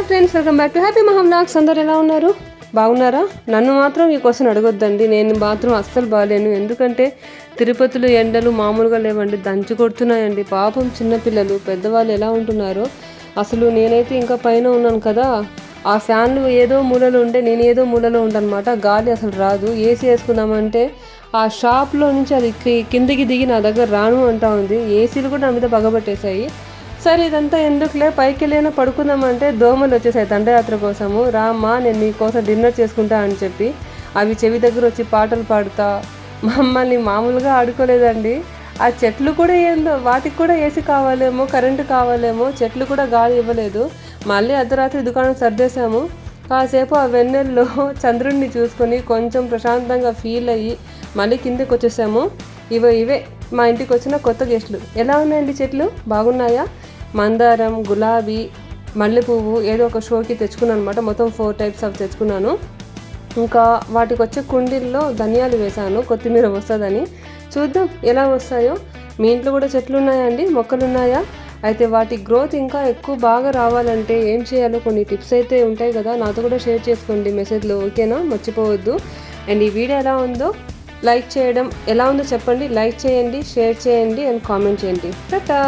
Hi friends, welcome back to happy మహా vlogs. అందరు ఎలా ఉన్నారు? బాగున్నారా? నన్ను మాత్రం ఈ క్వశ్చన్ అడగొద్దండి. నేను మాత్రం అస్సలు బాగాలేను. ఎందుకంటే తిరుపతిలో ఎండలు మామూలుగా లేవండి, దంచి కొడుతున్నాయండి. పాపం చిన్నపిల్లలు పెద్దవాళ్ళు ఎలా ఉంటున్నారో అసలు. నేనైతే ఇంకా పైన ఉన్నాను కదా, ఆ ఫ్యాన్లు ఏదో మూలలో ఉంటే నేను ఏదో మూలలో ఉండనమాట. గాలి అసలు రాదు. ఏసీ వేసుకుందామంటే ఆ షాప్లో నుంచి అది కిందికి దిగి నా దగ్గర రాను అంటా ఉంది. ఏసీలు కూడా నా మీద పగబట్టేశాయి. సరే ఇదంతా ఎందుకులే, పైకి వెళ్ళైనా పడుకుందామంటే దోమలు వచ్చేసాయి దండయాత్ర కోసము. రామ్మా నేను మీకోసం డిన్నర్ చేసుకుంటా అని చెప్పి అవి చెవి దగ్గర వచ్చి పాటలు పాడుతా మమ్మల్ని మామూలుగా ఆడుకోలేదండి. ఆ చెట్లు కూడా ఏందో, వాటికి కూడా ఏసీ కావాలేమో, కరెంటు కావాలేమో, చెట్లు కూడా గాలి ఇవ్వలేదు. మళ్ళీ అర్ధరాత్రి దుకాణం సర్దేశాము. కాసేపు ఆ వెన్నెల్లో చంద్రుడిని చూసుకొని కొంచెం ప్రశాంతంగా ఫీల్ అయ్యి మళ్ళీ కిందకి వచ్చేసాము. ఇవే మా ఇంటికి వచ్చిన కొత్త గెస్టులు. ఎలా ఉన్నాయండి చెట్లు? బాగున్నాయా? మందారం, గులాబీ, మల్లెపువ్వు ఏదో ఒక షోకి తెచ్చుకున్నాను అనమాట. మొత్తం 4 టైప్స్ ఆఫ్ తెచ్చుకున్నాను. ఇంకా వాటికి వచ్చే కుండీల్లో ధనియాలు వేశాను, కొత్తిమీర వస్తుందని. చూద్దాం ఎలా వస్తాయో. మీ ఇంట్లో కూడా చెట్లు ఉన్నాయా అండి? మొక్కలు ఉన్నాయా? అయితే వాటి గ్రోత్ ఇంకా ఎక్కువ బాగా రావాలంటే ఏం చేయాలో కొన్ని టిప్స్ అయితే ఉంటాయి కదా, నాతో కూడా షేర్ చేసుకోండి మెసేజ్లో, ఓకేనా? మర్చిపోవద్దు. అండ్ ఈ వీడియో ఎలా ఉందో లైక్ చేయడం, ఎలా ఉందో చెప్పండి. లైక్ చేయండి, షేర్ చేయండి అండ్ కామెంట్ చేయండి. టాటా.